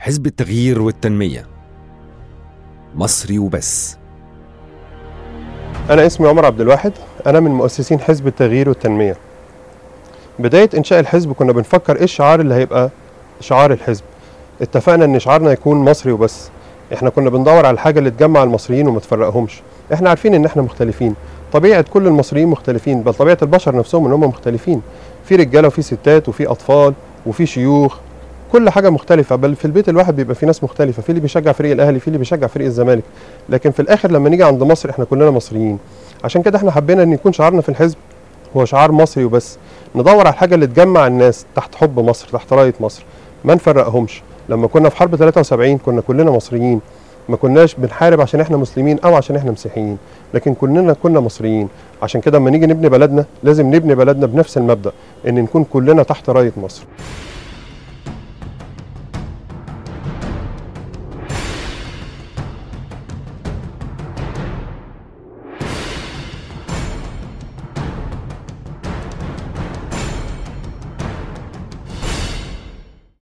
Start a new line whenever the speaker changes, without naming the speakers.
حزب التغيير والتنمية، مصري وبس.
أنا اسمي عمر عبد الواحد، أنا من مؤسسين حزب التغيير والتنمية. بداية إنشاء الحزب كنا بنفكر إيه الشعار اللي هيبقى شعار الحزب. اتفقنا إن شعارنا يكون مصري وبس. إحنا كنا بندور على الحاجة اللي تجمع المصريين وما تفرقهمش. إحنا عارفين إن إحنا مختلفين، طبيعة كل المصريين مختلفين، بل طبيعة البشر نفسهم إن هم مختلفين. في رجالة وفي ستات وفي أطفال وفي شيوخ، كل حاجة مختلفة. بل في البيت الواحد بيبقى في ناس مختلفة، في اللي بيشجع فريق الأهلي، في اللي بيشجع فريق الزمالك. لكن في الآخر لما نيجي عند مصر إحنا كلنا مصريين. عشان كده إحنا حبينا إن يكون شعارنا في الحزب هو شعار مصري وبس. ندور على الحاجة اللي تجمع الناس تحت حب مصر، تحت راية مصر، ما نفرقهمش. لما كنا في حرب 73 كنا كلنا مصريين، ما كناش بنحارب عشان احنا مسلمين او عشان احنا مسيحيين، لكن كنا مصريين. عشان كده لما نيجي نبني بلدنا لازم نبني بلدنا بنفس المبدأ، ان نكون كلنا تحت راية مصر.